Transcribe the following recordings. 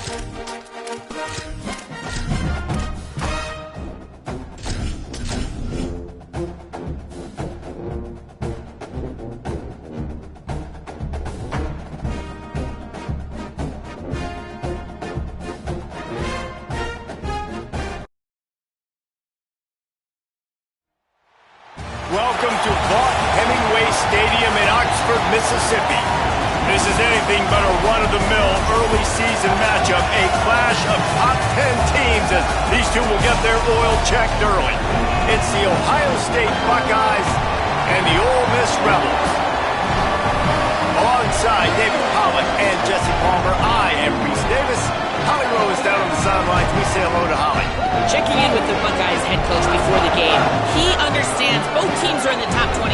Welcome to Vaught-Hemingway Stadium in Oxford, Mississippi. This is anything but a run-of-the-mill early season matchup, a clash of top 10 teams as these two will get their oil checked early. It's the Ohio State Buckeyes and the Ole Miss Rebels. Alongside David Pollock and Jesse Palmer, I am Reese Davis. Holly Rowe is down on the sidelines. We say hello to Holly. Checking in with the Buckeyes head coach before the game. He understands both teams are in the top 25.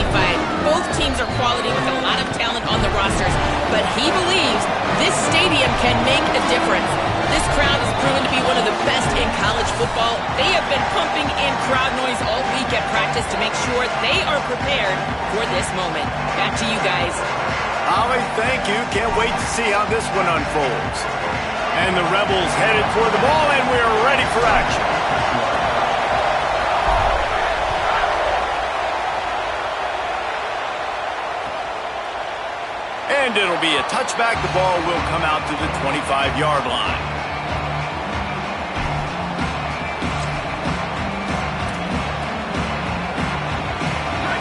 Both teams are quality with a lot of talent on the rosters. But he believes this stadium can make a difference. This crowd has proven to be one of the best in college football. They have been pumping in crowd noise all week at practice to make sure they are prepared for this moment. Back to you guys. Holly, thank you. Can't wait to see how this one unfolds. And the Rebels headed for the ball, and we're ready for action. And it'll be a touchback. The ball will come out to the 25-yard line.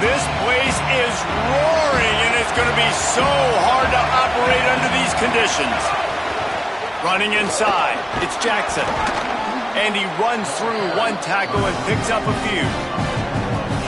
This place is roaring, and it's going to be so hard to operate under these conditions. Running inside, it's Jackson. And he runs through one tackle and picks up a few.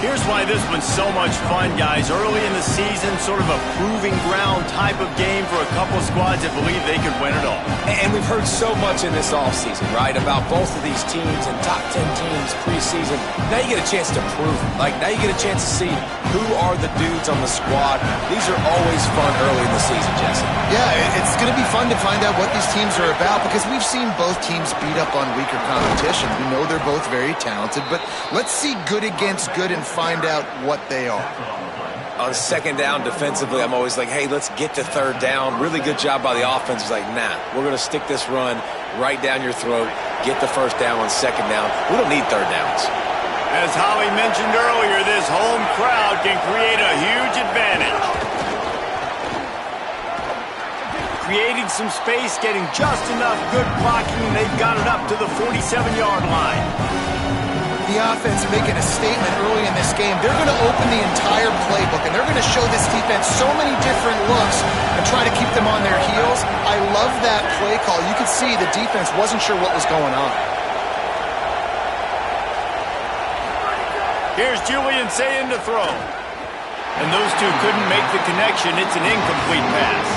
Here's why this one's so much fun, guys. Early in the season, sort of a proving ground type of game for a couple of squads that believe they could win it all. And we've heard so much in this offseason, right, about both of these teams and top 10 teams preseason. Now you get a chance to prove it. Like, now you get a chance to see who are the dudes on the squad. These are always fun early in the season, Jesse. Yeah, it's going to be fun to find out what these teams are about because we've seen both teams beat up on weaker competition. We know they're both very talented, but let's see good against good and find out what they are. On second down defensively, I'm always like, hey, let's get to third down. Really good job by the offense. It's like, nah, we're going to stick this run right down your throat, get the first down on second down. We don't need third downs. As Holly mentioned earlier, this home crowd can create a huge advantage. Creating some space, getting just enough good blocking, and they've got it up to the 47-yard line. The offense making a statement early in this game. They're going to open the entire playbook, and they're going to show this defense so many different looks and try to keep them on their heels. I love that play call. You could see the defense wasn't sure what was going on. Here's Julian saying to throw. And those two couldn't make the connection. It's an incomplete pass.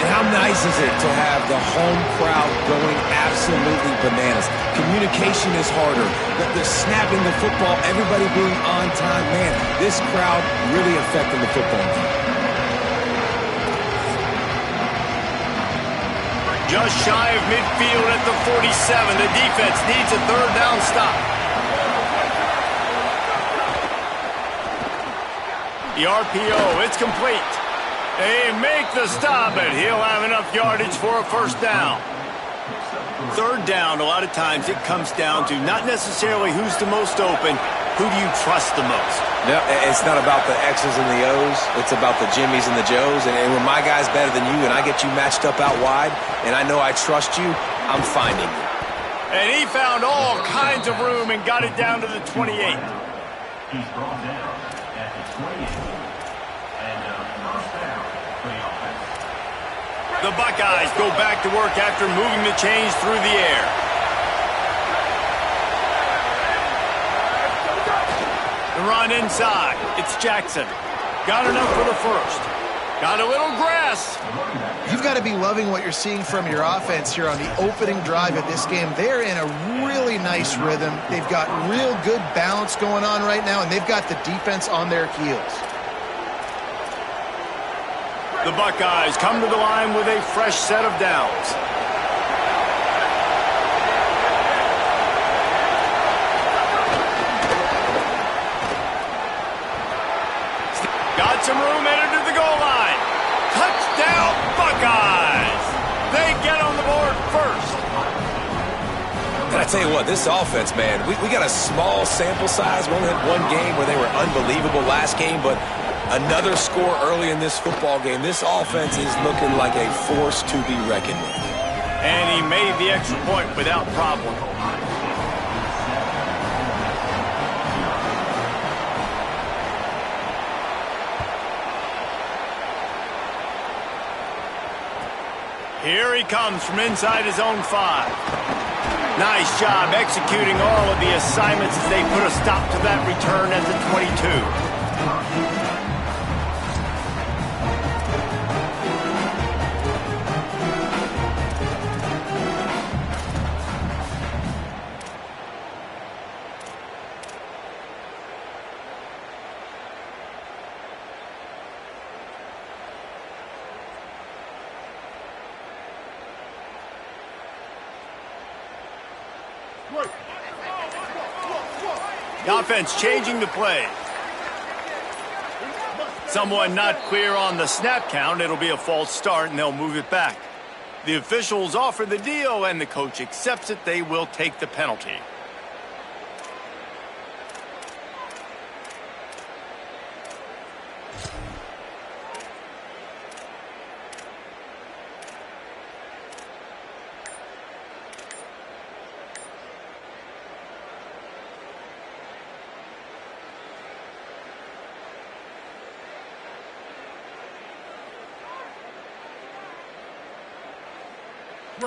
And how nice is it to have the home crowd going absolutely bananas? Communication is harder. The snapping the football, everybody being on time. Man, this crowd really affecting the football game. Just shy of midfield at the 47. The defense needs a third down stop. The RPO, it's complete. They make the stop, and he'll have enough yardage for a first down. Third down, a lot of times it comes down to not necessarily who's the most open, who do you trust the most? No, it's not about the X's and the O's. It's about the Jimmys and the Joes. And when my guy's better than you and I get you matched up out wide, and I know I trust you, I'm finding you. And he found all kinds of room and got it down to the 28. He's brought down at the 28. The Buckeyes go back to work after moving the chains through the air. The run inside. It's Jackson. Got enough for the first. Got a little grass. You've got to be loving what you're seeing from your offense here on the opening drive of this game. They're in a really nice rhythm. They've got real good balance going on right now, and they've got the defense on their heels. The Buckeyes come to the line with a fresh set of downs. Got some room, headed to the goal line. Touchdown, Buckeyes! They get on the board first. tell you what, this offense, man, we got a small sample size. We only had one game where they were unbelievable last game, but another score early in this football game. This offense is looking like a force to be reckoned with. And he made the extra point without problem. Here he comes from inside his own 5. Nice job executing all of the assignments as they put a stop to that return at the 22. The offense changing the play. Someone not clear on the snap count. It'll be a false start, and they'll move it back. The officials offer the deal, and the coach accepts it. They will take the penalty.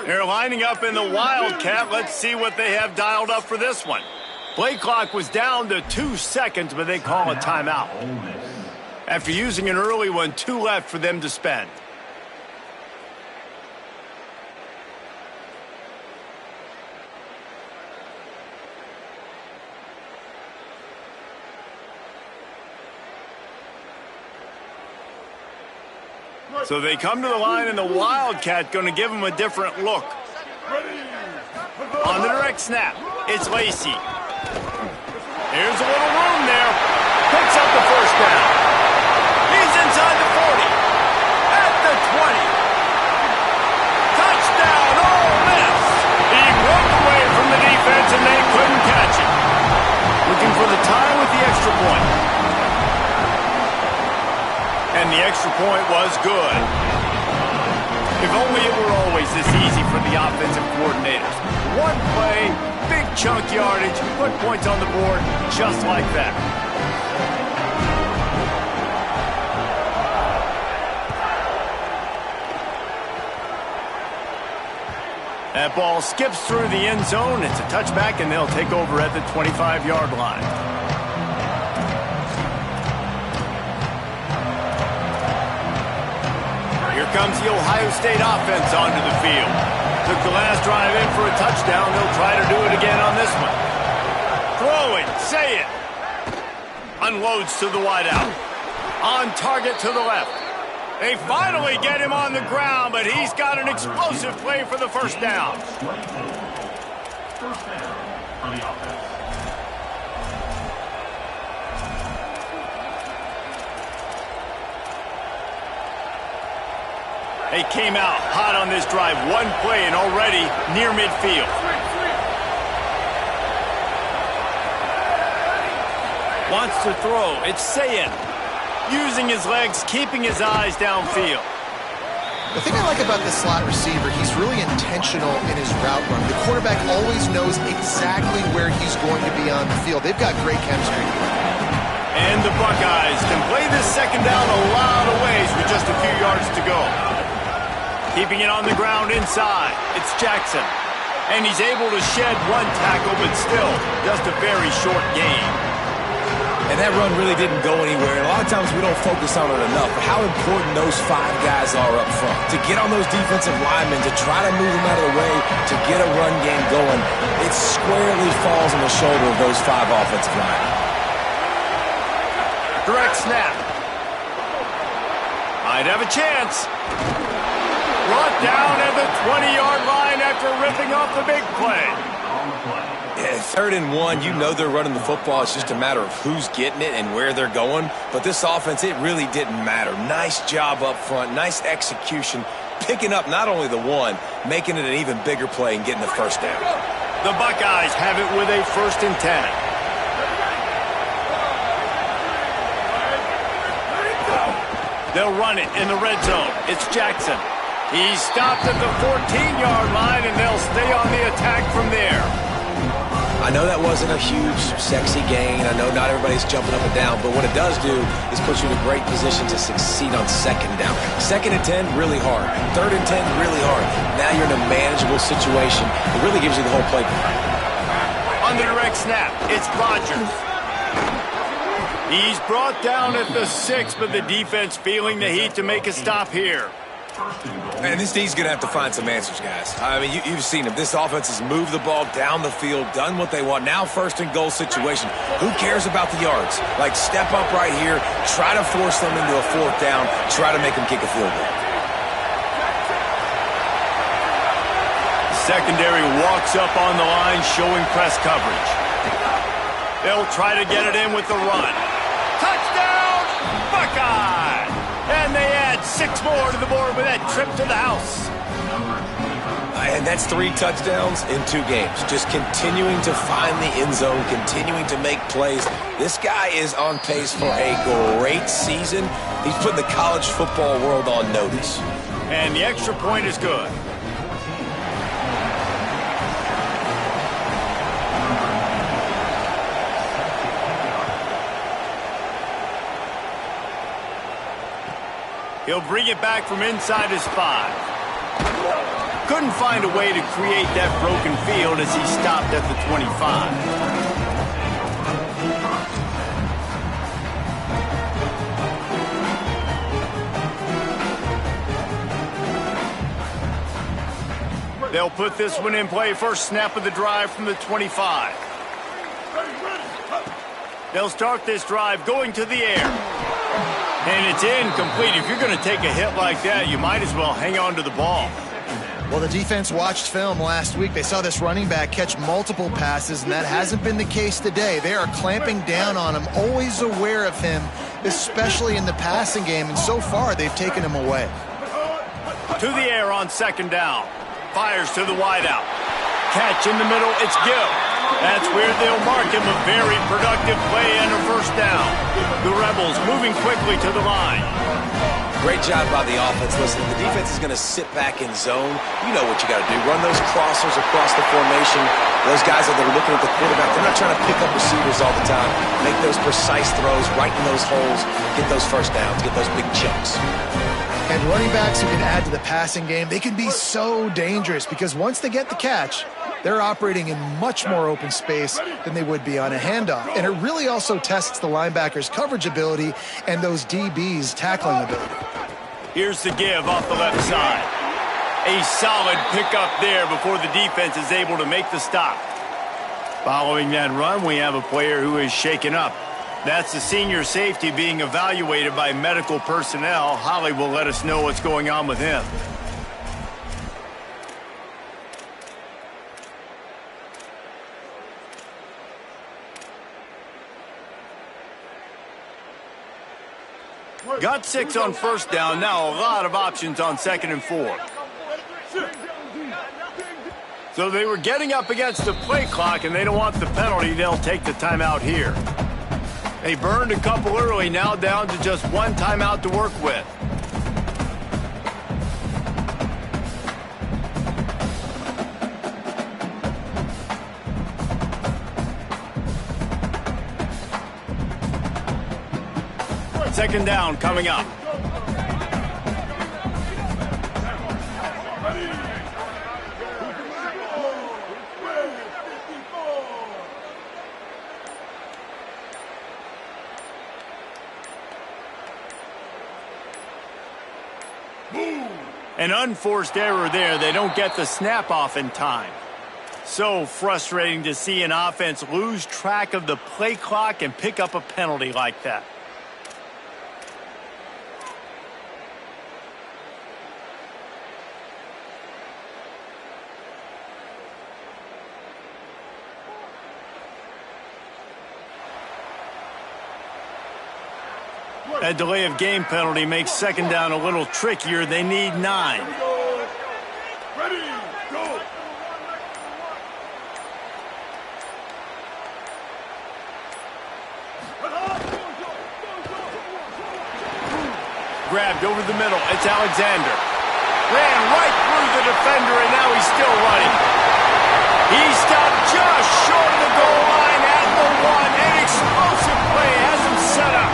They're lining up in the Wildcat. Let's see what they have dialed up for this one. Play clock was down to 2 seconds, but they call a timeout. After using an early one, 2 left for them to spend. So they come to the line, and the Wildcat going to give them a different look. On the direct snap, it's Lacey. Here's a little room there. Picks up the first down. He's inside the 40. At the 20. Touchdown, Ole Miss. He broke away from the defense, and they couldn't catch him. Looking for the tie with the extra point. And the extra point was good. If only it were always this easy for the offensive coordinators. One play, big chunk yardage, put points on the board just like that. That ball skips through the end zone. It's a touchback, and they'll take over at the 25-yard line. Here comes the Ohio State offense onto the field. Took the last drive in for a touchdown. They'll try to do it again on this one. Throwing, say it. Unloads to the wideout. On target to the left. They finally get him on the ground, but he's got an explosive play for the first down. First down for the offense. They came out hot on this drive. One play and already near midfield. Wants to throw. It's Sayin. Using his legs, keeping his eyes downfield. The thing I like about this slot receiver, he's really intentional in his route run. The quarterback always knows exactly where he's going to be on the field. They've got great chemistry. And the Buckeyes can play this second down a lot of ways with just a few yards to go. Keeping it on the ground inside. It's Jackson. And he's able to shed one tackle, but still just a very short gain. And that run really didn't go anywhere. And a lot of times we don't focus on it enough. But how important those 5 guys are up front. To get on those defensive linemen, to try to move them out of the way, to get a run game going, it squarely falls on the shoulder of those 5 offensive linemen. Direct snap. Might have a chance. Brought down at the 20-yard line after ripping off the big play. Yeah, 3rd and 1, you know they're running the football. It's just a matter of who's getting it and where they're going. But this offense, it really didn't matter. Nice job up front, nice execution, picking up not only the one, making it an even bigger play and getting the first down. The Buckeyes have it with a 1st and 10. They'll run it in the red zone. It's Jackson. He's stopped at the 14-yard line, and they'll stay on the attack from there. I know that wasn't a huge, sexy gain. I know not everybody's jumping up and down, but what it does do is put you in a great position to succeed on 2nd down. 2nd and 10, really hard. 3rd and 10, really hard. Now you're in a manageable situation. It really gives you the whole playbook. On the direct snap, it's Rodgers. He's brought down at the 6, but the defense feeling the heat to make a stop here. Man, this team's going to have to find some answers, guys. I mean, you've seen them. This offense has moved the ball down the field, done what they want. Now 1st and goal situation. Who cares about the yards? Like, step up right here, try to force them into a 4th down, try to make them kick a field goal. Secondary walks up on the line, showing press coverage. They'll try to get it in with the run. Touchdown, Buckeye! And they add 6 more to the board with that trip to the house. And that's 3 touchdowns in 2 games. Just continuing to find the end zone, continuing to make plays. This guy is on pace for a great season. He's putting the college football world on notice. And the extra point is good. He'll bring it back from inside his 5. Couldn't find a way to create that broken field as he stopped at the 25. They'll put this one in play. 1st snap of the drive from the 25. They'll start this drive going to the air. And it's incomplete. If you're going to take a hit like that, you might as well hang on to the ball. Well, the defense watched film last week. They saw this running back catch multiple passes, and that hasn't been the case today. They are clamping down on him, always aware of him, especially in the passing game, and so far they've taken him away. To the air on 2nd down. Fires to the wideout. Catch in the middle, it's Gill. That's where they'll mark him a very productive play and a 1st down. The Rebels moving quickly to the line. Great job by the offense. Listen, the defense is going to sit back in zone. You know what you got to do. Run those crossers across the formation. Those guys that are looking at the quarterback, they're not trying to pick up receivers all the time. Make those precise throws right in those holes. Get those 1st downs. Get those big chunks. And running backs who can add to the passing game, they can be so dangerous because once they get the catch, they're operating in much more open space than they would be on a handoff. And it really also tests the linebackers' coverage ability and those DBs' tackling ability. Here's the give off the left side. A solid pickup there before the defense is able to make the stop. Following that run, we have a player who is shaken up. That's the senior safety being evaluated by medical personnel. Holly will let us know what's going on with him. Got 6 on 1st down. Now a lot of options on 2nd and 4. So they were getting up against the play clock, and they don't want the penalty. They'll take the timeout here. They burned a couple early, now down to just 1 timeout to work with. Second down coming up. An unforced error there. They don't get the snap off in time. So frustrating to see an offense lose track of the play clock and pick up a penalty like that. That delay of game penalty makes second down a little trickier. They need 9. Ready, go. grabbed over the middle. It's Alexander. Ran right through the defender, and now he's still running. He stopped just short of the goal line at the 1. An explosive play has him set up.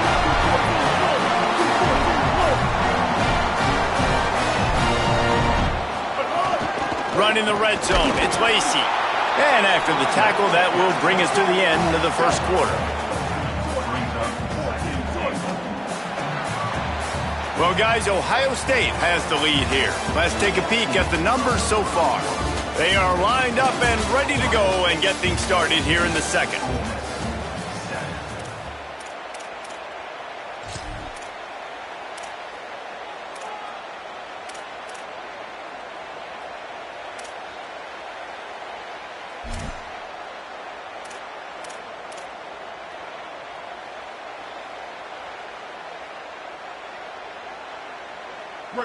Running the red zone, it's Lacey. And after the tackle, that will bring us to the end of the first quarter. Well, guys, Ohio State has the lead here. Let's take a peek at the numbers so far. They are lined up and ready to go and get things started here in the second.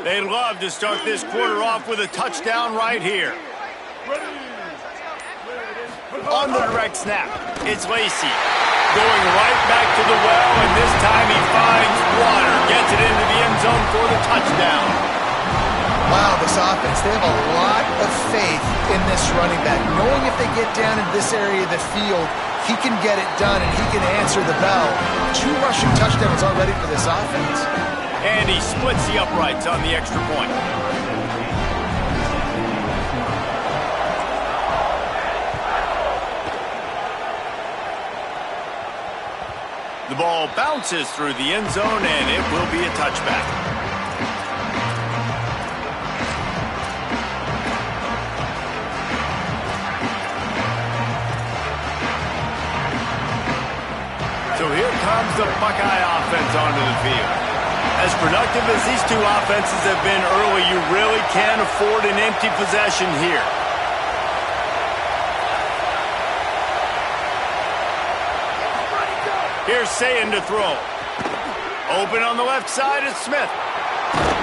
They'd love to start this quarter off with a touchdown right here. On the direct snap, it's Lacey. Going right back to the well, and this time he finds water. Gets it into the end zone for the touchdown. Wow, this offense, they have a lot of faith in this running back. Knowing if they get down in this area of the field, he can get it done and he can answer the bell. 2 rushing touchdowns already for this offense. And he splits the uprights on the extra point. The ball bounces through the end zone, and it will be a touchback. So here comes the Buckeye offense onto the field. As productive as these two offenses have been early, you really can't afford an empty possession here. Here's Sayin to throw. Open on the left side is Smith.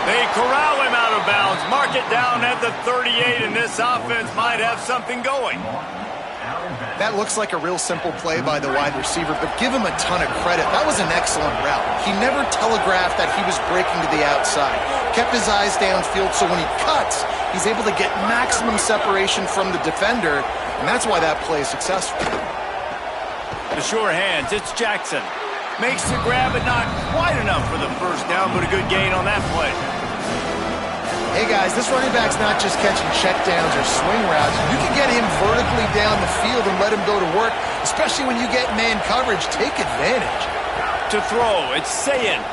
They corral him out of bounds, mark it down at the 38, and this offense might have something going. That looks like a real simple play by the wide receiver, but give him a ton of credit. That was an excellent route. He never telegraphed that he was breaking to the outside. Kept his eyes downfield, so when he cuts, he's able to get maximum separation from the defender, and that's why that play is successful. The sure hands, it's Jackson. Makes the grab, but not quite enough for the first down, but a good gain on that play. Hey guys, this running back's not just catching checkdowns or swing routes. You can get him vertically down the field and let him go to work, especially when you get man coverage. Take advantage. To throw, it's Sayin.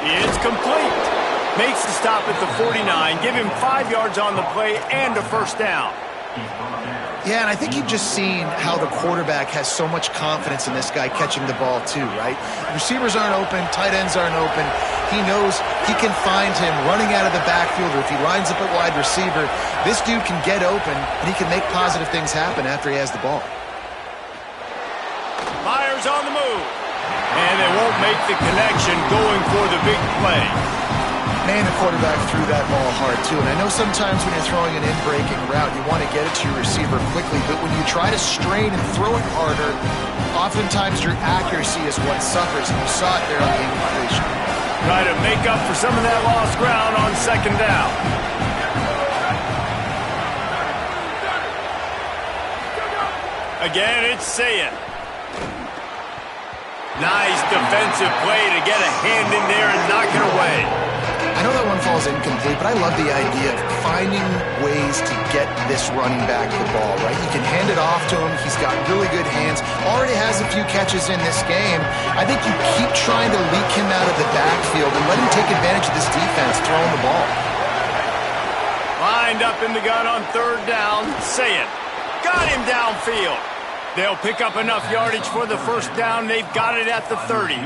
It's complete. Makes the stop at the 49, give him 5 yards on the play and a first down. Yeah, and I think you've just seen how the quarterback has so much confidence in this guy catching the ball too, right? Receivers aren't open, tight ends aren't open. He knows he can find him running out of the backfield, or if he lines up at wide receiver, this dude can get open and he can make positive things happen after he has the ball. Myers on the move. And they won't make the connection going for the big play. Man, the quarterback threw that ball hard, too. And I know sometimes when you're throwing an in-breaking route, you want to get it to your receiver quickly. But when you try to strain and throw it harder, oftentimes your accuracy is what suffers. And you saw it there on the incompletion. Try to make up for some of that lost ground on second down. Again, it's Sayin. Nice defensive play to get a hand in there and knock it away. I know that one falls incomplete, but I love the idea of finding ways to get this running back the ball, right? You can hand it off to him. He's got really good hands. Already has a few catches in this game. I think you keep trying to leak him out of the backfield and let him take advantage of this defense throwing the ball. Lined up in the gun on third down. Sayin. Got him downfield. They'll pick up enough yardage for the first down. They've got it at the 30.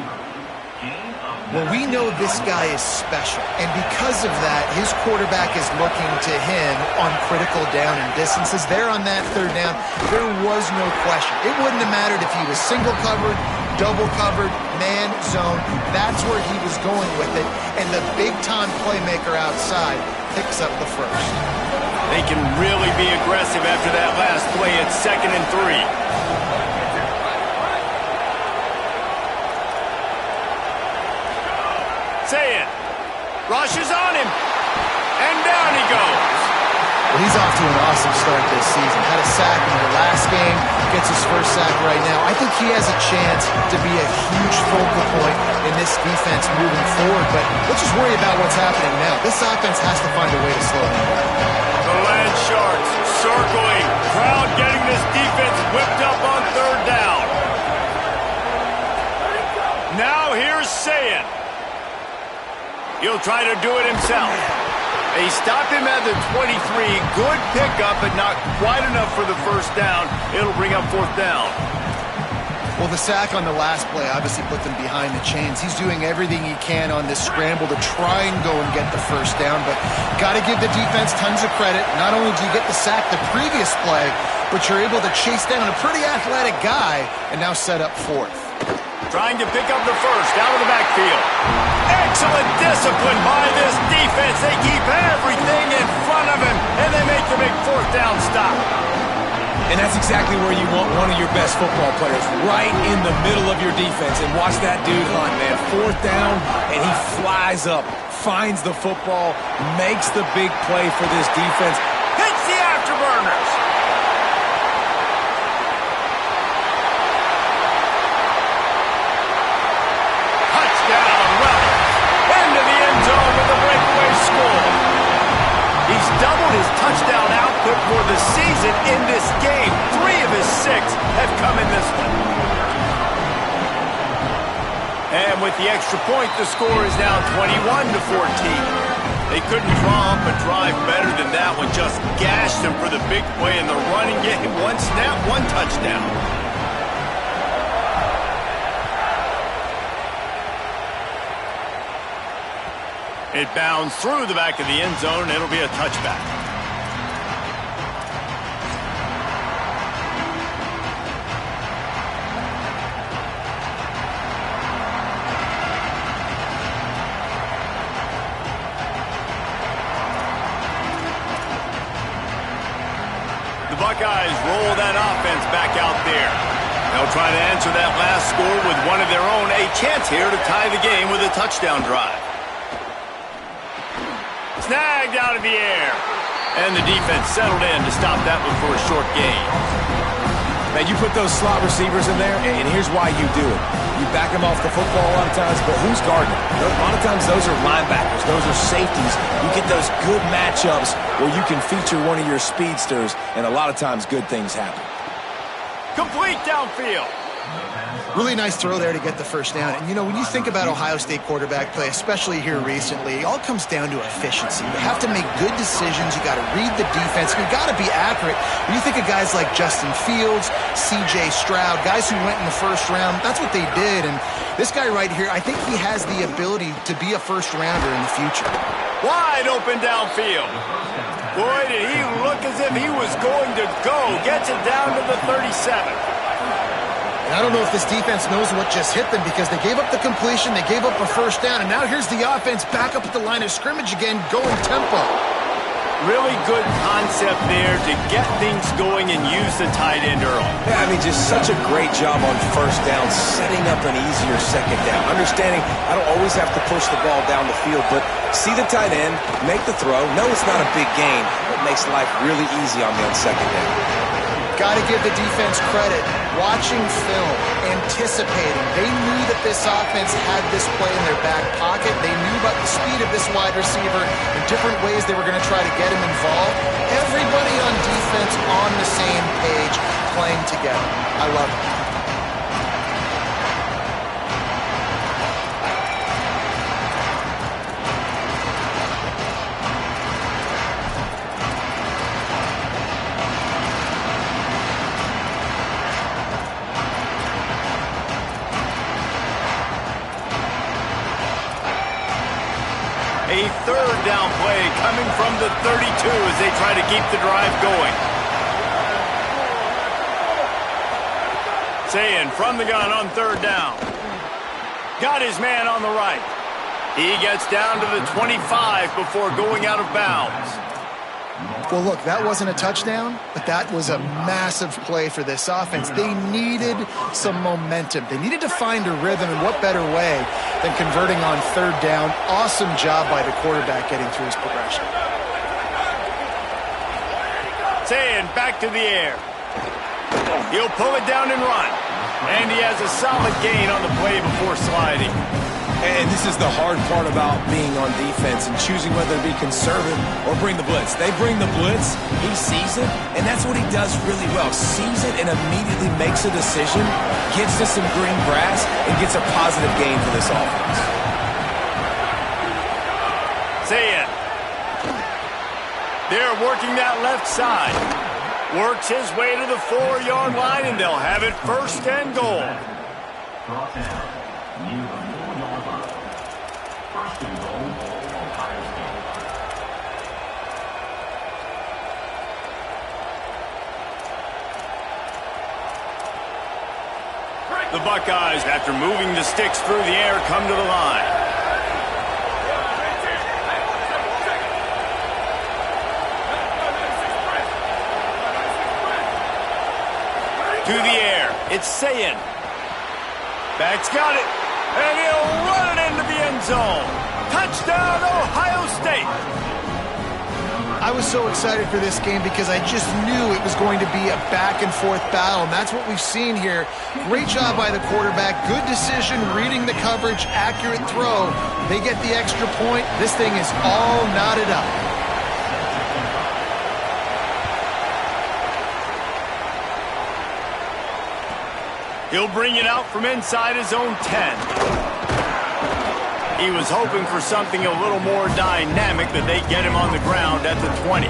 Well, we know this guy is special, and because of that, his quarterback is looking to him on critical down and distances. There on that third down, there was no question. It wouldn't have mattered if he was single covered, double covered, man zone. That's where he was going with it, and the big-time playmaker outside picks up the first. They can really be aggressive after that last play at 2nd and 3. Sayin Rushes on him. And down he goes. Well, he's off to an awesome start this season. Had a sack in their last game. Gets his first sack right now. I think he has a chance to be a huge focal point in this defense moving forward. But let's just worry about what's happening now. This offense has to find a way to slow him down. The Land Sharks circling. Crowd getting this defense whipped up on third down. Now here's Sayin. He'll try to do it himself. He stopped him at the 23. Good pickup, but not quite enough for the first down. It'll bring up fourth down. Well, the sack on the last play obviously put them behind the chains. He's doing everything he can on this scramble to try and go and get the first down, but got to give the defense tons of credit. Not only do you get the sack the previous play, but you're able to chase down a pretty athletic guy and now set up fourth. Trying to pick up the first out of the backfield. Excellent discipline by this defense. They keep everything in front of him, and they make the big fourth down stop. And that's exactly where you want one of your best football players, right in the middle of your defense. And watch that dude hunt, man. Fourth down, and he flies up, finds the football, makes the big play for this defense. Hits the afterburners. He's doubled his touchdown output for the season in this game. 3 of his 6 have come in this one. And with the extra point, the score is now 21-14. They couldn't draw up a drive better than that one. Just gashed him for the big play in the running game. 1 snap, 1 touchdown. It bounds through the back of the end zone. It'll be a touchback. The Buckeyes roll that offense back out there. They'll try to answer that last score with one of their own. A chance here to tie the game with a touchdown drive. Snagged out of the air. And the defense settled in to stop that one for a short gain. Man, you put those slot receivers in there, and here's why you do it. You back them off the football a lot of times, but who's guarding them? A lot of times those are linebackers. Those are safeties. You get those good matchups where you can feature one of your speedsters, and a lot of times good things happen. Complete downfield. Really nice throw there to get the first down. And, you know, when you think about Ohio State quarterback play, especially here recently, it all comes down to efficiency. You have to make good decisions. You got to read the defense. You got to be accurate. When you think of guys like Justin Fields, C.J. Stroud, guys who went in the first round, that's what they did. And this guy right here, I think he has the ability to be a first-rounder in the future. Wide open downfield. Boy, did he look as if he was going to go. Gets it down to the 37. And I don't know if this defense knows what just hit them because they gave up the completion, they gave up a first down, and now here's the offense back up at the line of scrimmage again, going tempo. Really good concept there to get things going and use the tight end early. Yeah, I mean, just such a great job on first down, setting up an easier second down. Understanding I don't always have to push the ball down the field, but see the tight end, make the throw. No, it's not a big gain, but it makes life really easy on me on second down. Got to give the defense credit. Watching film, anticipating. They knew that this offense had this play in their back pocket. They knew about the speed of this wide receiver and different ways they were going to try to get him involved. Everybody on defense on the same page, playing together. I love it. A third down play coming from the 32 as they try to keep the drive going. Sayin from the gun on third down. Got his man on the right. He gets down to the 25 before going out of bounds. Well, look, that wasn't a touchdown, but that was a massive play for this offense. They needed some momentum. They needed to find a rhythm, and what better way than converting on third down. Awesome job by the quarterback getting through his progression. Saying back to the air. He'll pull it down and run. And he has a solid gain on the play before sliding. And this is the hard part about being on defense and choosing whether to be conservative or bring the blitz. They bring the blitz, he sees it, and that's what he does really well. Sees it and immediately makes a decision, gets to some green grass, and gets a positive gain for this offense. Say it. They're working that left side. Works his way to the 4-yard line, and they'll have it first and goal. The Buckeyes, after moving the sticks through the air, come to the line. To the air, it's Sayin. Back's got it, and he'll run it into the end zone. Touchdown, Ohio State. I was so excited for this game because I just knew it was going to be a back-and-forth battle, and that's what we've seen here. Great job by the quarterback. Good decision, reading the coverage, accurate throw. They get the extra point. This thing is all knotted up. He'll bring it out from inside his own 10. He was hoping for something a little more dynamic, that they get him on the ground at the 20.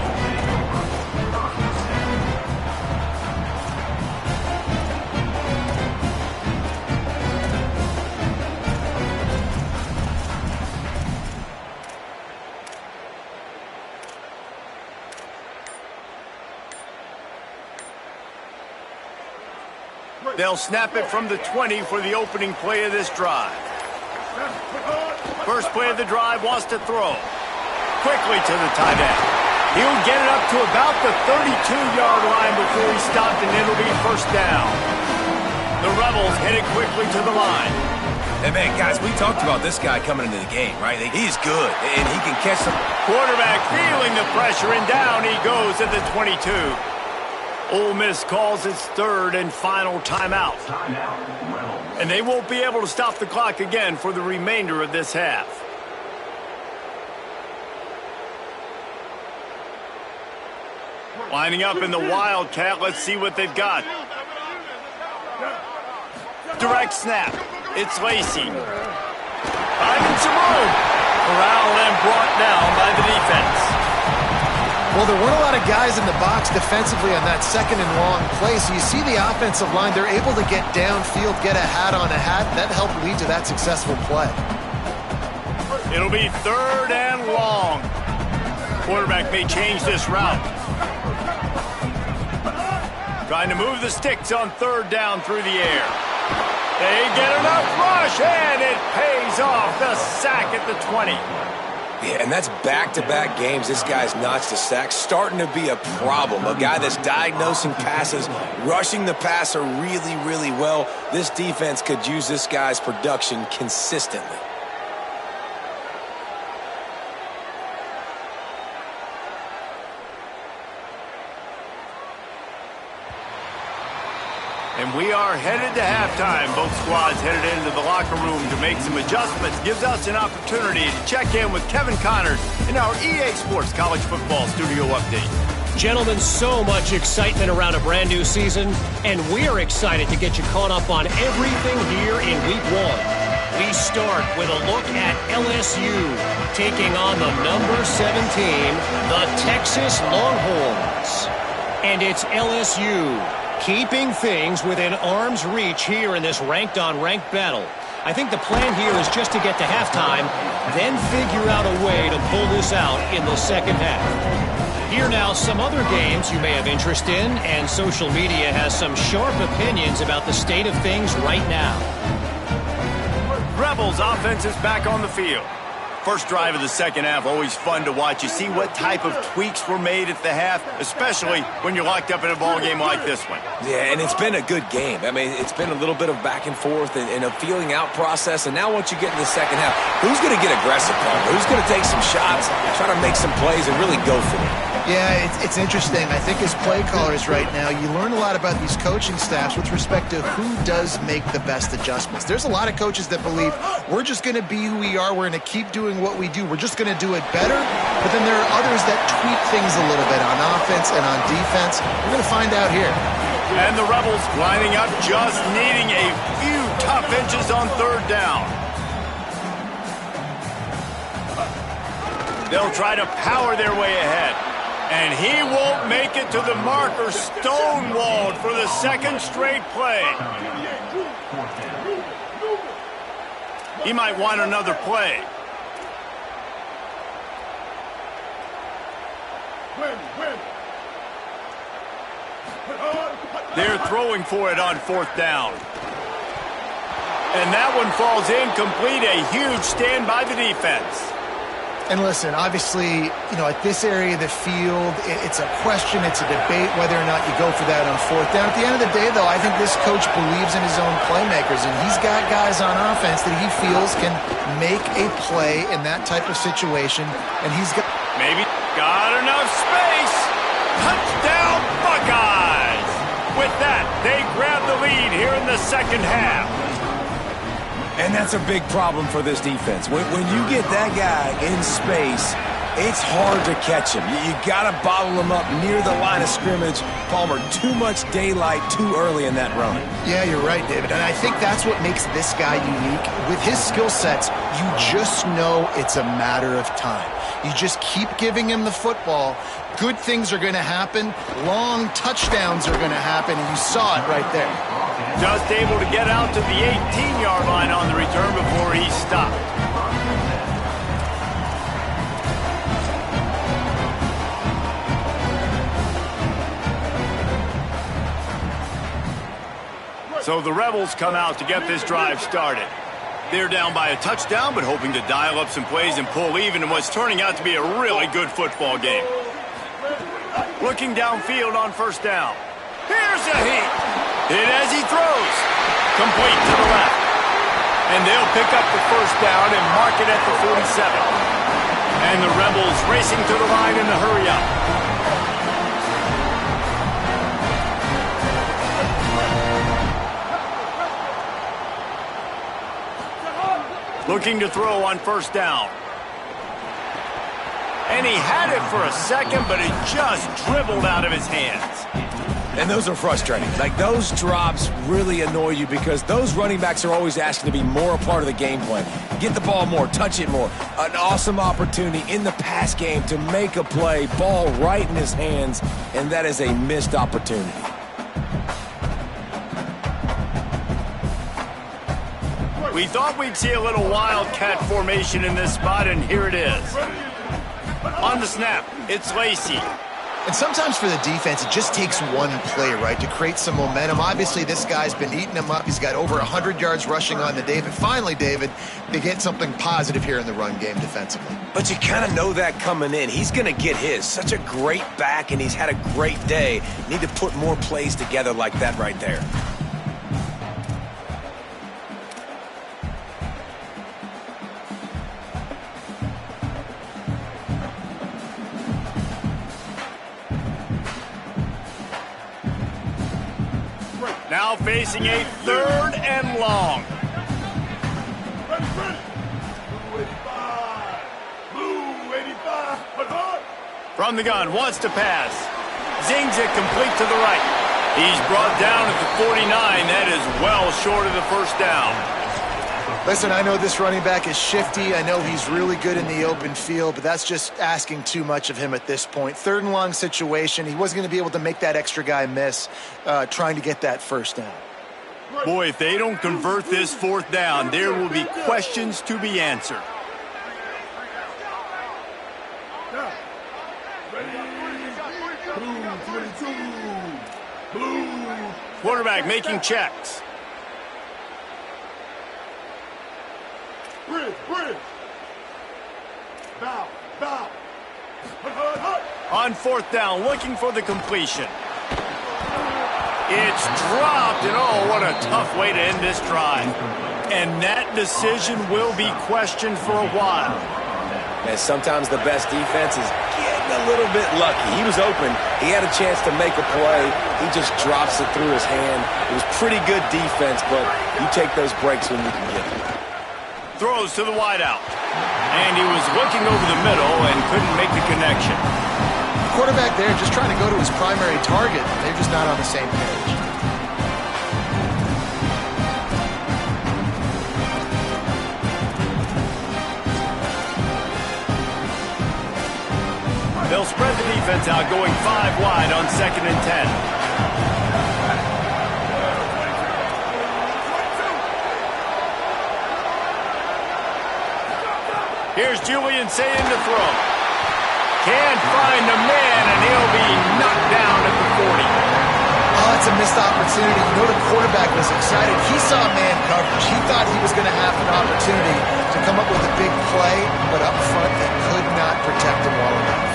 They'll snap it from the 20 for the opening play of this drive. First play of the drive, wants to throw. Quickly to the tight end. He'll get it up to about the 32-yard line before he stopped, and it'll be first down. The Rebels headed quickly to the line. And man, guys, we talked about this guy coming into the game, right? He's good, and he can catch some. Quarterback feeling the pressure, and down he goes at the 22. Ole Miss calls its third and final timeout. And they won't be able to stop the clock again for the remainder of this half. Lining up in the Wildcat, let's see what they've got. Direct snap. It's Lacey. Finding some room. Corralled and brought down by the defense. Well, there weren't a lot of guys in the box defensively on that second and long play, so you see the offensive line, they're able to get downfield, get a hat on a hat. That helped lead to that successful play. It'll be third and long. Quarterback may change this route. Trying to move the sticks on third down through the air. They get enough rush, and it pays off. The sack at the 20. Yeah, and that's back-to-back games. This guy's notched a sack, starting to be a problem. A guy that's diagnosing passes, rushing the passer really, really well. This defense could use this guy's production consistently. And we are headed to halftime. Both squads headed into the locker room to make some adjustments. Gives us an opportunity to check in with Kevin Connors in our EA Sports College Football Studio Update. Gentlemen, so much excitement around a brand new season, and we're excited to get you caught up on everything here in Week 1. We start with a look at LSU taking on the number 7 team, the Texas Longhorns. And it's LSU keeping things within arm's reach here in this ranked-on-ranked battle. I think the plan here is just to get to halftime, then figure out a way to pull this out in the second half. Here now, some other games you may have interest in, and social media has some sharp opinions about the state of things right now. Rebels offense is back on the field. First drive of the second half, always fun to watch. You see what type of tweaks were made at the half, especially when you're locked up in a ball game like this one. Yeah, and it's been a good game. I mean, it's been a little bit of back and forth and a feeling out process. And now once you get in the second half, who's going to get aggressive, Palmer? Who's going to take some shots, try to make some plays, and really go for it? Yeah, it's interesting. I think as play callers right now, you learn a lot about these coaching staffs with respect to who does make the best adjustments. There's a lot of coaches that believe we're just going to be who we are. We're going to keep doing what we do. We're just going to do it better. But then there are others that tweak things a little bit on offense and on defense. We're going to find out here. And the Rebels lining up, just needing a few tough inches on third down. They'll try to power their way ahead. And he won't make it to the marker, stonewalled for the second straight play. He might want another play. They're throwing for it on fourth down. And that one falls incomplete. A huge stand by the defense. And listen, obviously, at this area of the field, it's a question, it's a debate whether or not you go for that on fourth down. At the end of the day, though, I think this coach believes in his own playmakers, and he's got guys on offense that he feels can make a play in that type of situation, and he's got... Maybe got enough space. Touchdown, Buckeyes! With that, they grab the lead here in the second half. And that's a big problem for this defense. When you get that guy in space, it's hard to catch him. You got to bottle him up near the line of scrimmage. Palmer, too much daylight too early in that run. Yeah, you're right, David. And I think that's what makes this guy unique. With his skill sets, you just know it's a matter of time. You just keep giving him the football. Good things are going to happen. Long touchdowns are going to happen, and you saw it right there. Just able to get out to the 18-yard line on the return before he stopped. So the Rebels come out to get this drive started. They're down by a touchdown, but hoping to dial up some plays and pull even in what's turning out to be a really good football game. Looking downfield on first down. Here's a heat. Hit as he throws. Complete to the left. And they'll pick up the first down and mark it at the 47. And the Rebels racing to the line in the hurry up. Looking to throw on first down. And he had it for a second, but it just dribbled out of his hands. And those are frustrating. Like, those drops really annoy you because those running backs are always asking to be more a part of the game plan. Get the ball more, touch it more. An awesome opportunity in the pass game to make a play, ball right in his hands, and that is a missed opportunity. We thought we'd see a little wildcat formation in this spot, and here it is. On the snap, it's Lacey. And sometimes for the defense, it just takes one play, right, to create some momentum. Obviously, this guy's been eating him up. He's got over 100 yards rushing on the day. But finally, David, they get something positive here in the run game defensively. But you kind of know that coming in. He's going to get his. Such a great back, and he's had a great day. Need to put more plays together like that right there. Now facing a third and long. From the gun, wants to pass. Zings it complete to the right. He's brought down at the 49. That is well short of the first down. Listen, I know this running back is shifty. I know he's really good in the open field, but that's just asking too much of him at this point. Third and long situation. He wasn't going to be able to make that extra guy miss trying to get that first down. Boy, if they don't convert this fourth down, there will be questions to be answered. Quarterback making checks. On fourth down, looking for the completion. It's dropped, and oh, what a tough way to end this drive. And that decision will be questioned for a while. And sometimes the best defense is getting a little bit lucky. He was open. He had a chance to make a play. He just drops it through his hand. It was pretty good defense, but you take those breaks when you can get them. Throws to the wideout. And he was looking over the middle and couldn't make the connection. Quarterback there just trying to go to his primary target. They're just not on the same page. They'll spread the defense out, going 5 wide on 2nd and 10. Here's Julian saying to throw. Can't find the man, and he'll be knocked down at the 40. Oh, it's a missed opportunity. You know the quarterback was excited. He saw man coverage. He thought he was going to have an opportunity to come up with a big play, but up front they could not protect him well enough.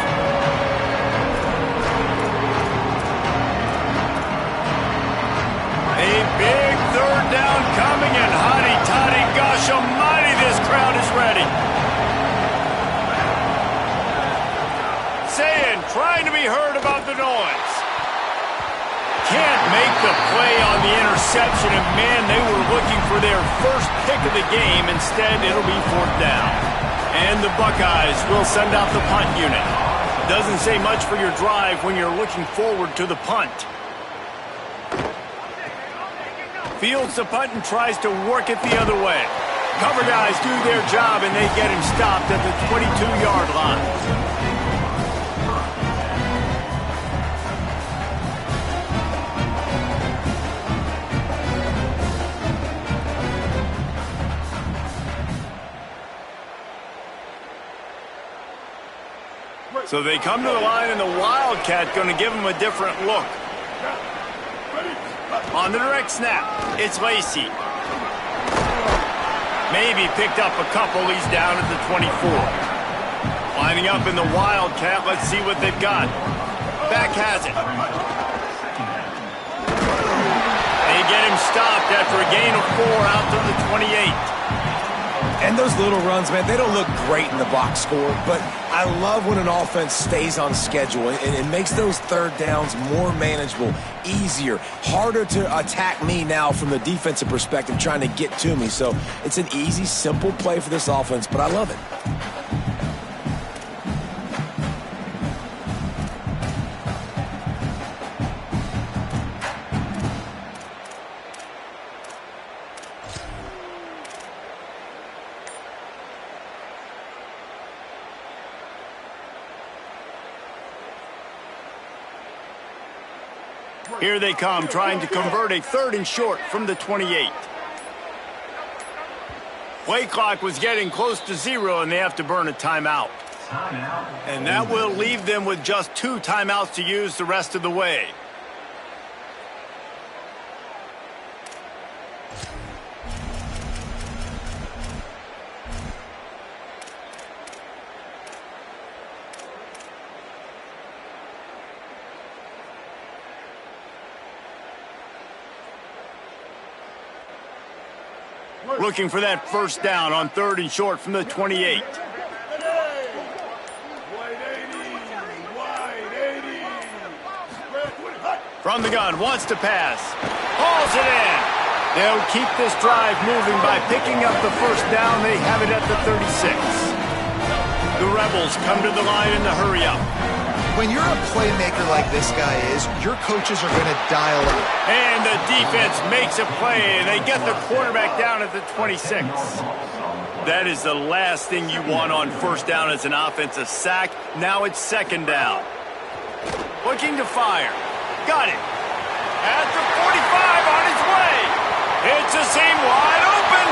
A big third down coming, and hotty-toddy, gosh almighty, this crowd is ready. Saying, trying to be heard about the noise. Can't make the play on the interception, and man, they were looking for their first pick of the game. Instead, it'll be 4th down. And the Buckeyes will send out the punt unit. Doesn't say much for your drive when you're looking forward to the punt. Fields the punt and tries to work it the other way. Cover guys do their job, and they get him stopped at the 22-yard line. So they come to the line, and the Wildcat going to give them a different look. On the direct snap, it's Lacey. Maybe picked up a couple. He's down at the 24. Lining up in the Wildcat. Let's see what they've got. Back has it. They get him stopped after a gain of 4 out to the 28. And those little runs, man, they don't look great in the box score, but I love when an offense stays on schedule and it makes those third downs more manageable, easier, harder to attack me now from the defensive perspective trying to get to me. So it's an easy, simple play for this offense, but I love it. Here they come, trying to convert a 3rd and short from the 28. Play clock was getting close to 0, and they have to burn a timeout. And that will leave them with just 2 timeouts to use the rest of the way. Looking for that first down on 3rd and short from the 28. From the gun, wants to pass. Hauls it in. They'll keep this drive moving by picking up the first down. They have it at the 36. The Rebels come to the line in the hurry up. When you're a playmaker like this guy is, your coaches are going to dial up. And the defense makes a play, and they get the quarterback down at the 26. That is the last thing you want on first down as an offensive sack. Now it's 2nd down. Looking to fire. Got it. At the 45 on his way. It's a seam wide open.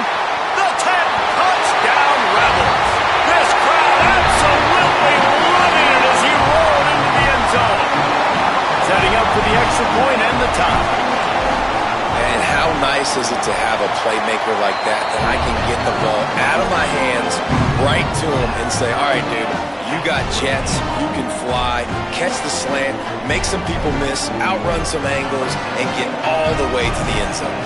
The 10 touchdown Rebels. This crowd absolutely loving it as he rolled into the end zone. Setting up for the extra point and the tie. And how nice is it to have a playmaker like that I can get the ball out of my hands right to him and say, all right, dude, you got jets, you can fly, catch the slant, make some people miss, outrun some angles, and get all the way to the end zone.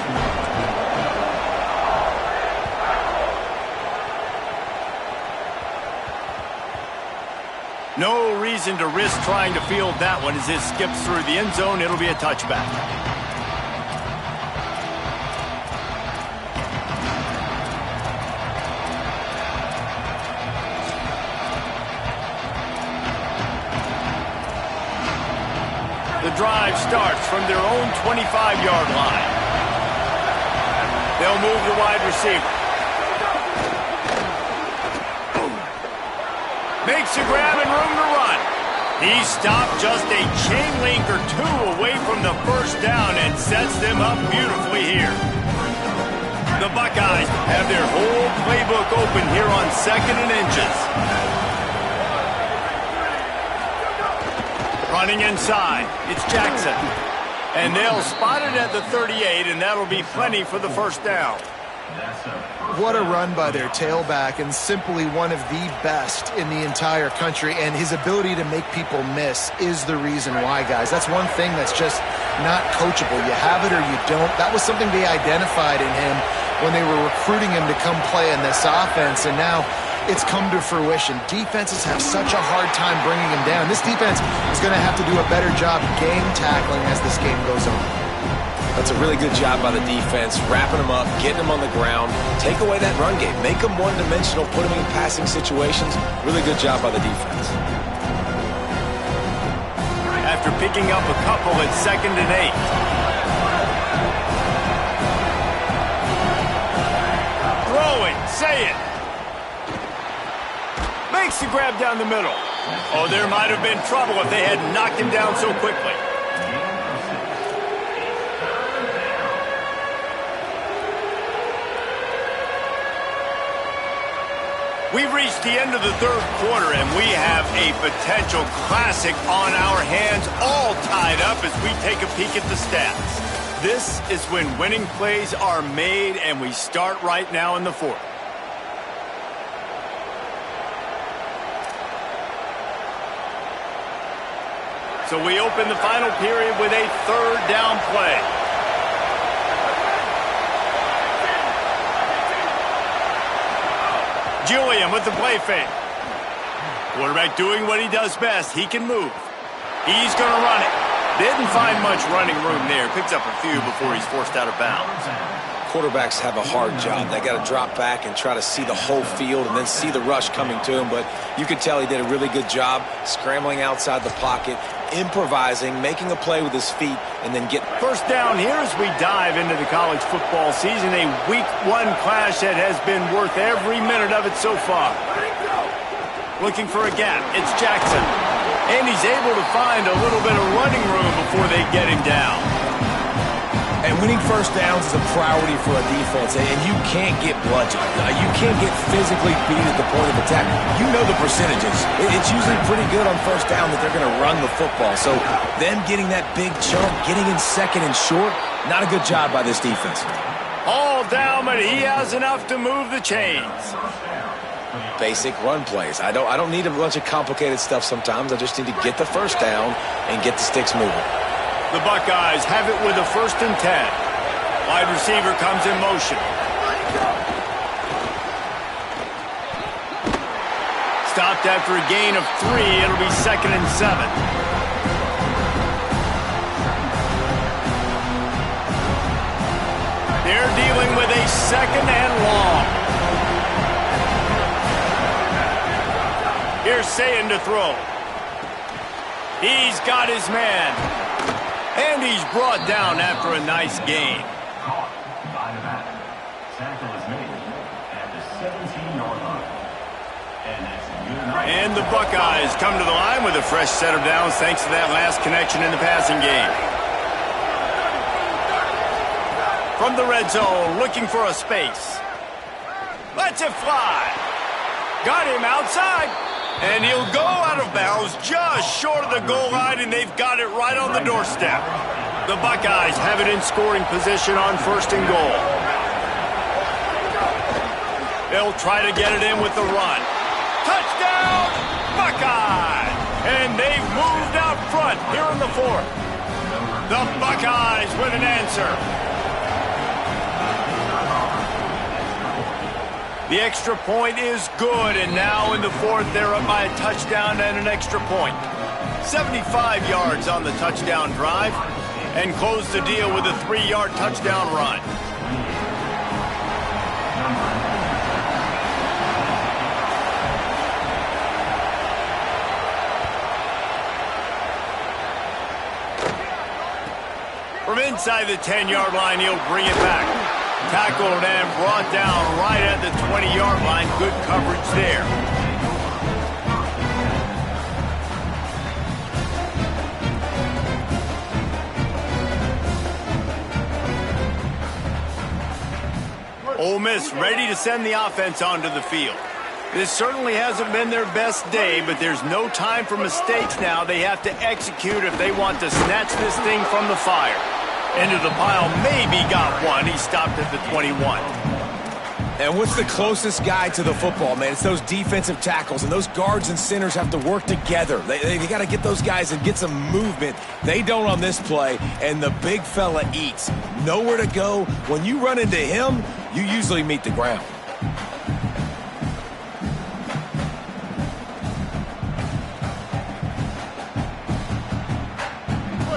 No reason to risk trying to field that one as it skips through the end zone. It'll be a touchback. The drive starts from their own 25-yard line. They'll move the wide receiver. Makes a grab and room to run. He stopped just a chain link or two away from the first down and sets them up beautifully here. The Buckeyes have their whole playbook open here on 2nd and inches. Running inside, it's Jackson. And they'll spot it at the 38, and that'll be plenty for the first down. What a run by their tailback, and simply one of the best in the entire country. And his ability to make people miss is the reason why, guys. That's one thing that's just not coachable. You have it or you don't. That was something they identified in him when they were recruiting him to come play in this offense, and now it's come to fruition. Defenses have such a hard time bringing him down. This defense is going to have to do a better job game tackling as this game goes on. That's a really good job by the defense, wrapping them up, getting them on the ground, take away that run game, make them one-dimensional, put them in passing situations. Really good job by the defense. After picking up a couple at 2nd and 8. Throw it, say it. Makes the grab down the middle. Oh, there might have been trouble if they had knocked him down so quickly. We've reached the end of the 3rd quarter, and we have a potential classic on our hands, all tied up as we take a peek at the stats. This is when winning plays are made, and we start right now in the 4th. So we open the final period with a 3rd down play. Julian with the play fake. Quarterback doing what he does best. He can move. He's going to run it. Didn't find much running room there. Picks up a few before he's forced out of bounds. Quarterbacks have a hard job. They got to drop back and try to see the whole field and then see the rush coming to him. But you could tell he did a really good job scrambling outside the pocket, improvising, making a play with his feet, and then get first down here as we dive into the college football season. A week 1 clash that has been worth every minute of it so far. Looking for a gap. It's Jackson. And he's able to find a little bit of running room before they get him down. And winning first downs is a priority for a defense, and you can't get bludgeoned. You can't get physically beat at the point of attack. You know the percentages. It's usually pretty good on first down that they're going to run the football. So them getting that big chunk, getting in 2nd and short, not a good job by this defense. All down, but he has enough to move the chains. Basic run plays. I don't need a bunch of complicated stuff sometimes. I just need to get the first down and get the sticks moving. The Buckeyes have it with a 1st and 10. Wide receiver comes in motion. Stopped after a gain of 3. It'll be 2nd and 7. They're dealing with a 2nd and long. Here's Sayin to throw. He's got his man. And he's brought down after a nice gain. Caught by the back. Tackle is made at the 17-yard line. And that's good. And the Buckeyes come to the line with a fresh set of downs thanks to that last connection in the passing game. From the red zone, looking for a space. Lets it fly. Got him outside. And he'll go out of bounds just short of the goal line, and they've got it right on the doorstep. The Buckeyes have it in scoring position on 1st and goal. They'll try to get it in with the run. Touchdown, Buckeyes! And they've moved out front here in the 4th. The Buckeyes with an answer. The extra point is good, and now in the 4th, they're up by a touchdown and an extra point. 75 yards on the touchdown drive, and close the deal with a 3-yard touchdown run. From inside the 10-yard line, he'll bring it back. Tackled and brought down right at the 20-yard line. Good coverage there. Ole Miss ready to send the offense onto the field. This certainly hasn't been their best day, but there's no time for mistakes now. They have to execute if they want to snatch this thing from the fire. Into the pile, maybe got one. He stopped at the 21. And what's the closest guy to the football, man? It's those defensive tackles, and those guards and centers have to work together. They got to get those guys and get some movement. They don't on this play, and the big fella eats. Nowhere to go. When you run into him, you usually meet the ground.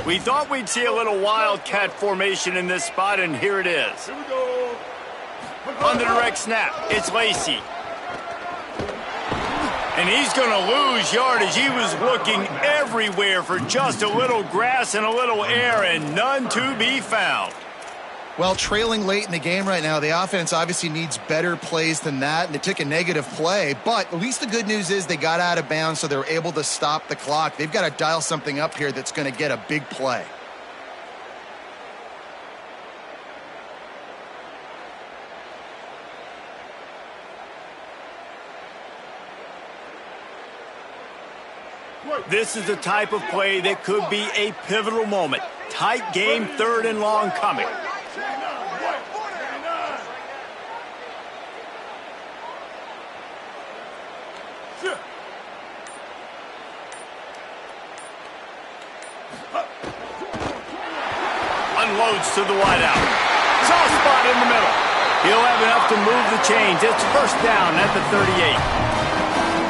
We thought we'd see a little wildcat formation in this spot, and here it is. Here we go. On the direct snap, it's Lacey. And he's going to lose yardage. He was looking everywhere for just a little grass and a little air, and none to be found. Well, trailing late in the game right now, the offense obviously needs better plays than that, and they took a negative play. But at least the good news is they got out of bounds, so they were able to stop the clock. They've got to dial something up here that's going to get a big play. This is the type of play that could be a pivotal moment. Tight game, 3rd and long coming. Unloads to the wideout. Soft spot in the middle. He'll have enough to move the chains. It's 1st down at the 38.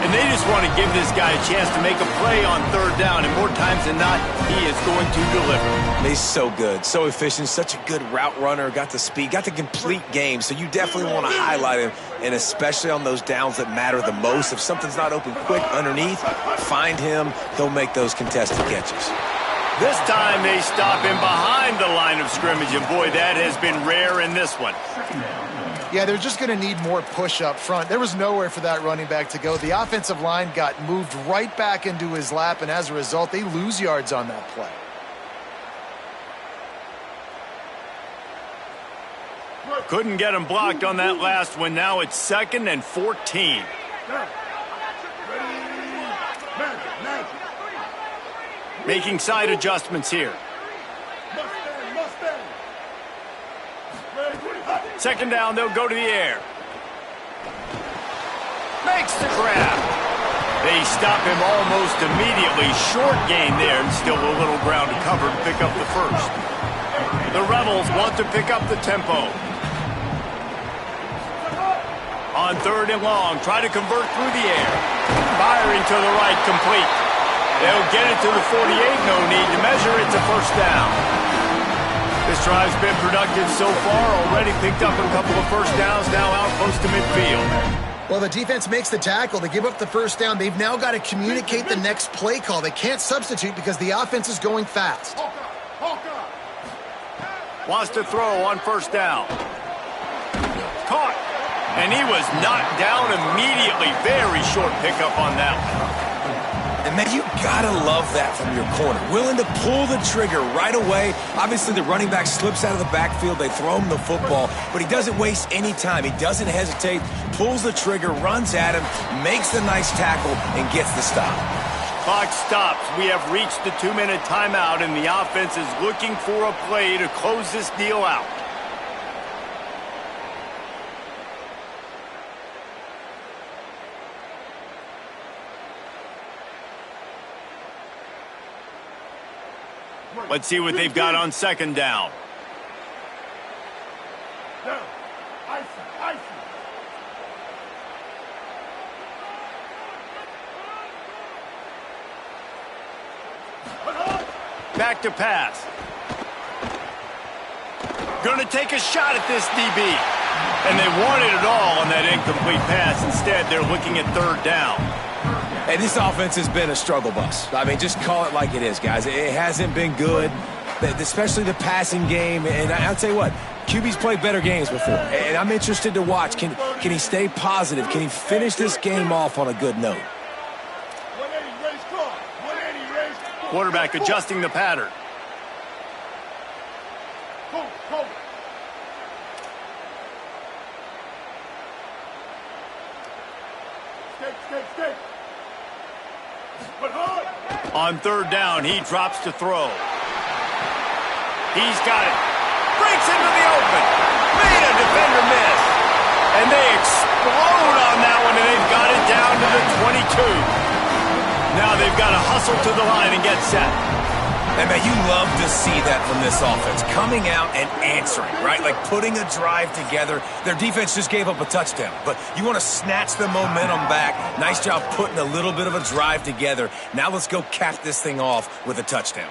And they just want to give this guy a chance to make a play on 3rd down, and more times than not, he is going to deliver. He's so good, so efficient, such a good route runner, got the speed, got the complete game, so you definitely want to highlight him, and especially on those downs that matter the most. If something's not open quick underneath, find him, he'll make those contested catches. This time they stop him behind the line of scrimmage, and boy, that has been rare in this one. Yeah, they're just going to need more push up front. There was nowhere for that running back to go. The offensive line got moved right back into his lap, and as a result, they lose yards on that play. Couldn't get him blocked on that last one. Now it's 2nd and 14. Making side adjustments here. 2nd down, they'll go to the air. Makes the grab. They stop him almost immediately. Short gain there, and still a little ground to cover to pick up the 1st. The Rebels want to pick up the tempo. On 3rd and long, try to convert through the air. Firing to the right, complete. They'll get it to the 48, no need to measure. It's a 1st down. This drive's been productive so far, already picked up a couple of 1st downs, now out close to midfield. Well, the defense makes the tackle. They give up the 1st down. They've now got to communicate the next play call. They can't substitute because the offense is going fast. Wants to throw on 1st down. Caught. And he was knocked down immediately. Very short pickup on that one. And, man, you got to love that from your corner. Willing to pull the trigger right away. Obviously, the running back slips out of the backfield. They throw him the football, but he doesn't waste any time. He doesn't hesitate, pulls the trigger, runs at him, makes the nice tackle, and gets the stop. Clock stops. We have reached the 2-minute timeout, and the offense is looking for a play to close this deal out. Let's see what they've got on second down. Back to pass. Going to take a shot at this DB. And they wanted it all on that incomplete pass. Instead, they're looking at third down. Hey, this offense has been a struggle bus. I mean, just call it like it is, guys. It hasn't been good, especially the passing game. And I'll tell you what, QB's played better games before. And I'm interested to watch. Can he stay positive? Can he finish this game off on a good note? Quarterback adjusting the pattern. On third down, he drops to throw. He's got it. Breaks into the open. Made a defender miss. And they explode on that one, and they've got it down to the 22. Now they've got to hustle to the line and get set. And man, you love to see that from this offense. Coming out and answering, right? Like putting a drive together. Their defense just gave up a touchdown. But you want to snatch the momentum back. Nice job putting a little bit of a drive together. Now let's go cap this thing off with a touchdown.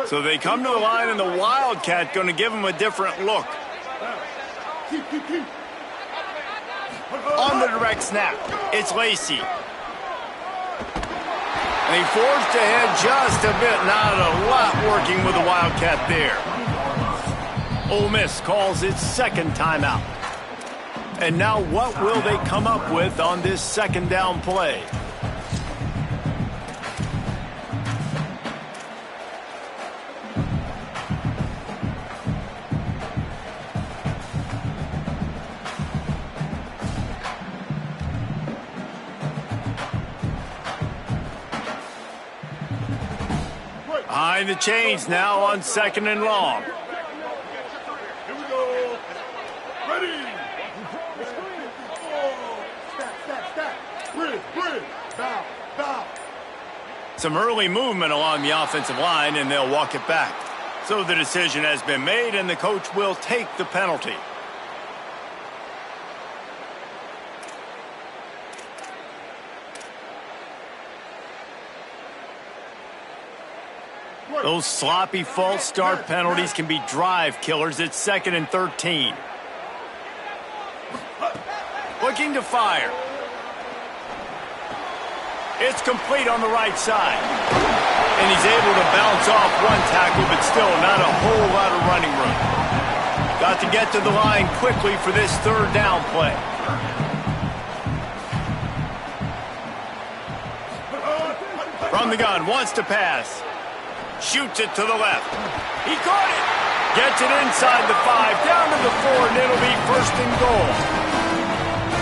So they come to the line, and the Wildcat going to give them a different look. On the direct snap, it's Lacey. And he forged ahead just a bit. Not a lot working with the Wildcat there. Ole Miss calls its second timeout. And now what will they come up with on this second down play? Behind the chains now on second and long. Here we go. Ready. Stack. Bridge. Bow. Some early movement along the offensive line, and they'll walk it back. So the decision has been made, and the coach will take the penalty. Those sloppy false start penalties can be drive killers. It's 2nd and 13. Looking to fire. It's complete on the right side. And he's able to bounce off one tackle, but still not a whole lot of running room. Got to get to the line quickly for this third down play. From the gun, wants to pass. Shoots it to the left. He caught it. Gets it inside the 5, down to the 4, and it'll be 1st and goal.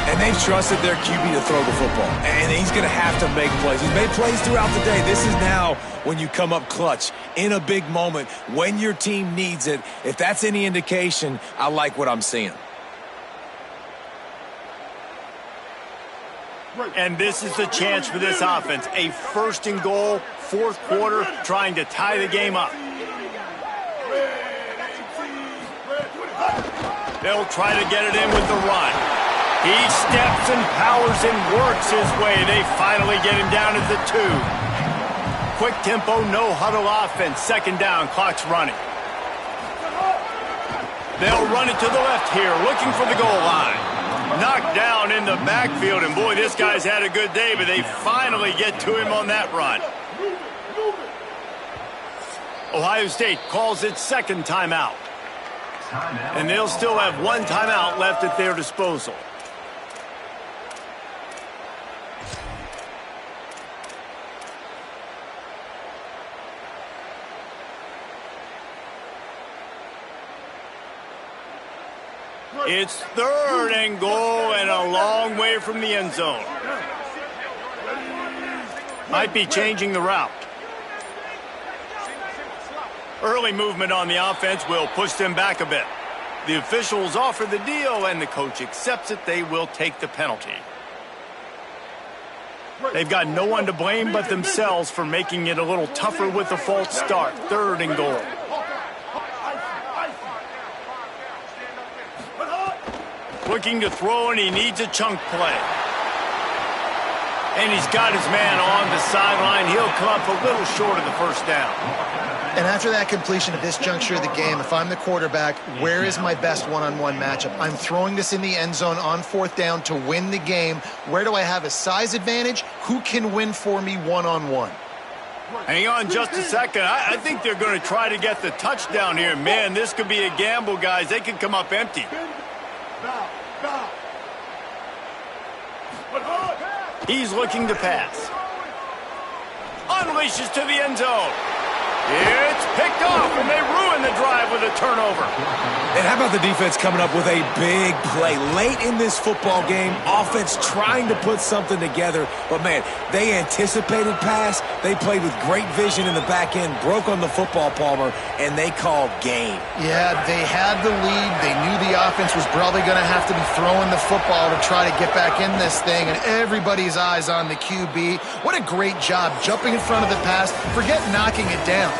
And they've trusted their QB to throw the football. And he's going to have to make plays. He's made plays throughout the day. This is now when you come up clutch in a big moment when your team needs it. If that's any indication, I like what I'm seeing. And this is the chance for this offense. A 1st and goal, 4th quarter, trying to tie the game up. They'll try to get it in with the run. He steps and powers and works his way. They finally get him down at the 2. Quick tempo, no huddle offense. 2nd down, clock's running. They'll run it to the left here, looking for the goal line. Knocked down in the backfield, and boy, this guy's had a good day, but they finally get to him on that run. Ohio State calls its 2nd timeout. And they'll still have 1 timeout left at their disposal. It's 3rd and goal and a long way from the end zone. Might be changing the route. Early movement on the offense will push them back a bit. The officials offer the deal, and the coach accepts it. They will take the penalty. They've got no one to blame but themselves for making it a little tougher with the false start. 3rd and goal. Looking to throw, and he needs a chunk play. And he's got his man on the sideline. He'll come up a little short of the first down. And after that completion at this juncture of the game, if I'm the quarterback, where is my best one-on-one matchup? I'm throwing this in the end zone on 4th down to win the game. Where do I have a size advantage? Who can win for me one-on-one? Hang on just a second. I think they're going to try to get the touchdown here. Man, this could be a gamble, guys. They could come up empty. He's looking to pass. Unleashes to the end zone. It's picked off, and they ruin the drive with a turnover. And how about the defense coming up with a big play? Late in this football game, offense trying to put something together. But, man, they anticipated pass. They played with great vision in the back end, broke on the football, Palmer, and they called game. Yeah, they had the lead. They knew the offense was probably going to have to be throwing the football to try to get back in this thing, and everybody's eyes on the QB. What a great job jumping in front of the pass. Forget knocking it down.